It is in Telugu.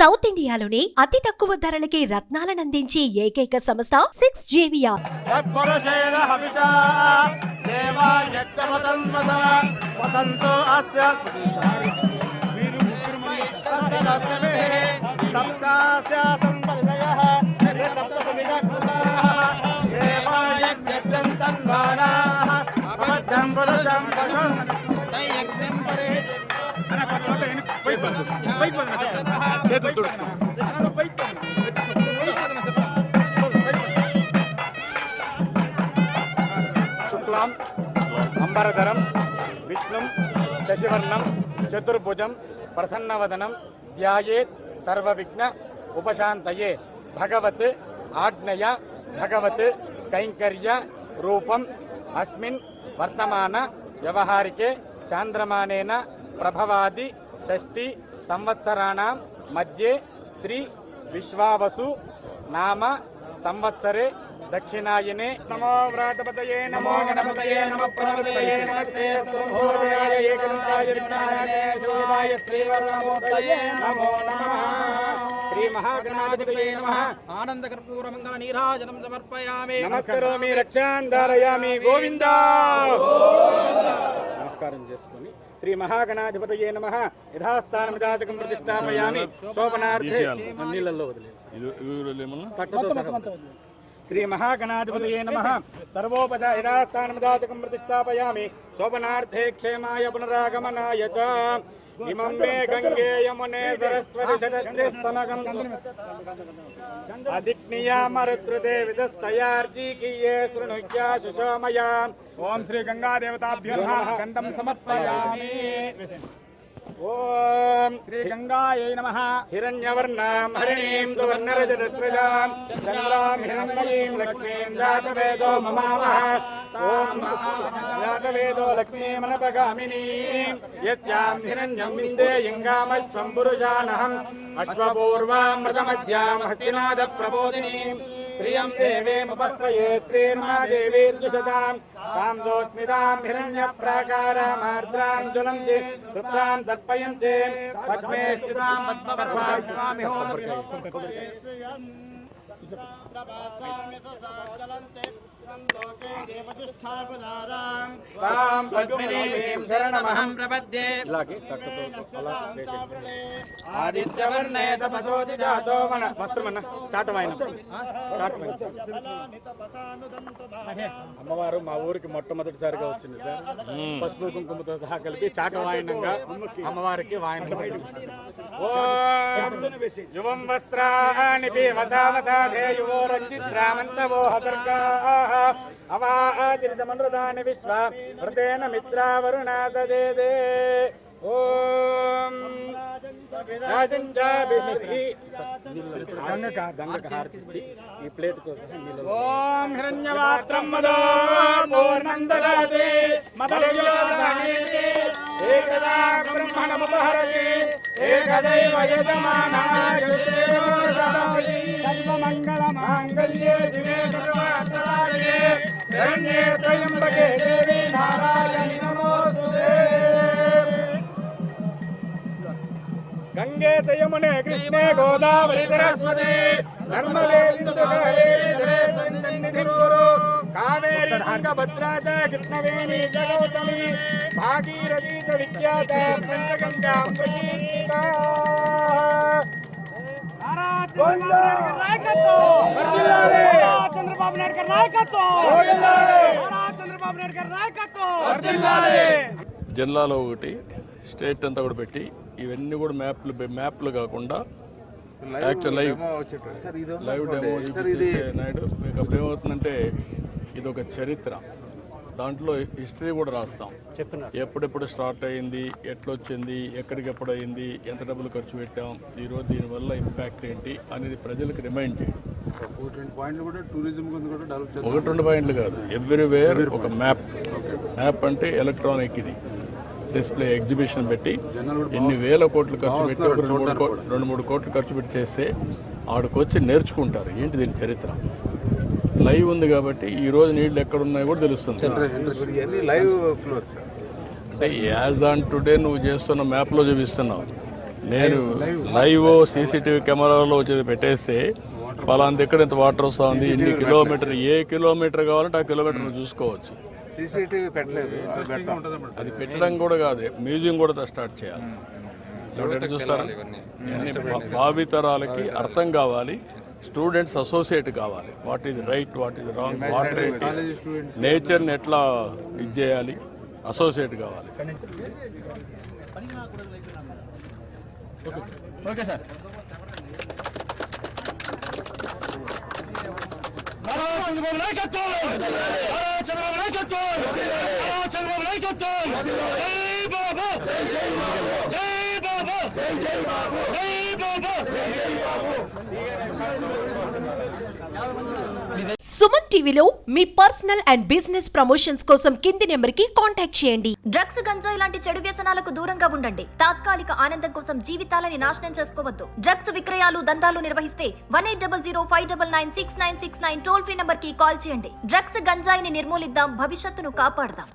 సౌత్ ఇండియాలోని అతి తక్కువ ధరలకి రత్నాలను అందించే ఏకైక సంస్థ 6JVR. శుక్లాం అంబరధరం విష్ణుం శశివర్ణం చతుర్భుజం ప్రసన్నవదనం ధ్యాయేత్ సర్వవిఘ్న ఉపశాంతయే. భగవత్ ఆజ్ఞయ భగవత్ కైంకర్య రూపం అస్మిన్ వర్తమాన వ్యవహారికే చాంద్రమానేన ప్రభవాది షష్ఠి సంవత్సరాణం మధ్యే శ్రీ విశ్వావసు నామ సంవత్సరే దక్షిణాయనే. నమో వ్రాతపతయే నమో గణపతయే నమః ప్రణవతయే నమస్తే స్తోత్రాయ ఏకదంతాయ విఘ్నాయ శివాయ శ్రీవర్ణమూర్తయే నమో నమః. శ్రీ మహాగణాధిపతయే నమః. ఆనందకర్పూరమంగళ నీరాజనం సమర్పయామి. నమస్కరోమి రక్షాన్ ధారయామి. గోవిందా నమస్కారం చేసుకుని శ్రీ మహాగణాధిపతయే నమః. యథాస్థానమిదాచకం ప్రతిష్టాపయామి. శోభనార్థే నీళ్ళల్లో వదిలేసి శ్రీ మహాగణాధిపతయే నమః. సర్వోపచారాస్థానమిదాచకం ప్రతిష్టాపయామి. శోభనార్థే క్షేమాయ పునరాగమనాయ చ. ఇమం మే గంగే యమునే సరస్వతి శతద్రిస్తమగం అదిక్నియామరుద్రుదే విదస్తయార్జీకీయే శృణుజ్యా సుషోమయా. ఓం శ్రీ గంగా దేవతాభ్యో నమః. గంధం సమర్పయామి. ఓం శ్రీ గంగాయై నమః. హిరణ్యవర్ణాం హరిణీం సువర్ణరజతస్రజాం చంద్రాం హిరణ్మయీం లక్ష్మీం జాతవేదో మమావహ. ఓం జాతవేదో లక్ష్మీమనపగామినీం యస్యాం హిరణ్యం విందేయంగామశ్వం పురుషానహం అశ్వపూర్వామృతమధ్యాం హస్తినాద ప్రబోధినీం శ్రియం దేవేముపస్వయే శ్రీర్మాదేవీర్జుషతాం తాం దోస్మితాం హిరణ్య ప్రాకారామార్ద్రాం జ్వలంతి తృప్తాం తర్పయంతే పద్మే స్థితాం పద్మపర్వామి. శరణమహం ప్రపద్యే. ఆదిత్యవర్ణే తపసోతి జాతో మన వస్త్రమన్న చాటమైన అమ్మవారు మా ఊరికి మొట్టమొదటిసారిగా వచ్చింది సార్. పసుపు కుంకుమతో సహా కలిపి చాట వాయనంగా అమ్మవారికి వాయనం. యువం వస్త్రాణి పివతావతాధేయువో రచిత్రామంతవో హతర్కాః అవాదిరితమనృతాని విశ్వా హృదేన మిత్రావరుణాదదేదే. ఓం ఈ ప్లేట్ కోసం. ఓం హిరణ్యవాత్రం మదో పూర్ణందదాతే మదయోదానీతి ఏకదా బ్రహ్మణముపహరతి ఏకదైవ యజమానాయుతే సర్వమంగళమాంగళ్యే శివే సర్వార్థసాధకే శరణ్యే త్రయంబకే దేవి నారాయణి నమోస్తుతే. గంగే యమునే కృష్ణే గోదావరి సరస్వతి నర్మదే సింధు కావేరీ తుంగభద్రా చ కృష్ణవేణి జగౌతమి భాగీరథీ చ విఖ్యాత పంచగంగా ప్రకీర్తితా. చంద్రబాబు నాయుడు గారి నాయకత్వం. చంద్రబాబు నాయుడు గారి నాయకత్వం. జిల్లాలో ఒకటి స్టేట్ అంతా కూడా పెట్టి ఇవన్నీ కూడా మ్యాప్లు కాకుండా యాక్చువల్ లైవ్ డెమో నాయుడు మీకు అప్పుడు ఏమవుతుందంటే ఇది ఒక చరిత్ర. దాంట్లో హిస్టరీ కూడా రాస్తాం. ఎప్పుడెప్పుడు స్టార్ట్ అయ్యింది, ఎట్లొచ్చింది, ఎక్కడికెప్పుడు అయింది, ఎంత డబ్బులు ఖర్చు పెట్టాం, ఈరోజు దీనివల్ల ఇంపాక్ట్ ఏంటి అనేది ప్రజలకు రిమైండ్ చేయండి. 1-2 పాయింట్లు కూడా టూరిజం కూడా డెవలప్ చేయాలి. 1-2 పాయింట్లు కాదు, ఎవ్రీవేర్ ఒక మ్యాప్ అంటే ఎలక్ట్రానిక్ ఇది డిస్ప్లే ఎగ్జిబిషన్ పెట్టి ఎన్ని వేల కోట్లు ఖర్చు పెట్టి 2-3 కోట్లు ఖర్చు పెట్టి చేస్తే ఆడికి వచ్చి నేర్చుకుంటారు ఏంటి దీని చరిత్ర. లైవ్ ఉంది కాబట్టి ఈ రోజు నీళ్లు ఎక్కడ ఉన్నాయో కూడా తెలుస్తుంది. అంటే యాజ్ ఆన్ టుడే నువ్వు చేస్తున్న మ్యాప్లో చూపిస్తున్నావు. నేను లైవ్ సీసీటీవీ కెమెరాలో వచ్చేది పెట్టేస్తే పలానా దగ్గర ఇంత వాటర్ వస్తుంది ఇన్ని కిలోమీటర్ ఏ కిలోమీటర్ కావాలంటే ఆ కిలోమీటర్ చూసుకోవచ్చు. సీసీటీవీ పెట్టలేదు, అది పెట్టడం కూడా కాదు, మ్యూజియం కూడా స్టార్ట్ చేయాలి. ఎట్లా చూస్తారా, భావితరాలకి అర్థం కావాలి, స్టూడెంట్స్ అసోసియేట్ కావాలి. What is right, what is wrong, water ఏంటి, నేచర్ని ఎట్లా ఇది చేయాలి, అసోసియేట్ కావాలి. Okay sir. చంద్రబాబు నాయకత్వం, చంద్రబాబు నాయకత్వం, చంద్రబాబు నాయకత్వం. జై బాబా, జై బాబా, జై బాబా. సుమన్ టీవీలో మీ పర్సనల్ అండ్ బిజినెస్ ప్రమోషన్స్ కోసం కింది నెంబర్కి కాంటాక్ట్ చేయండి. డ్రగ్స్, గంజాయి లాంటి చెడు వ్యసనాలకు దూరంగా ఉండండి. తాత్కాలిక ఆనందం కోసం జీవితాలని నాశనం చేసుకోవద్దు. డ్రగ్స్ విక్రయాలు, దందాలు నిర్వహిస్తే 1800-599-6969 టోల్ ఫ్రీ నంబర్ కి కాల్ చేయండి. డ్రగ్స్, గంజాయిని నిర్మూలిద్దాం, భవిష్యత్తును కాపాడదాం.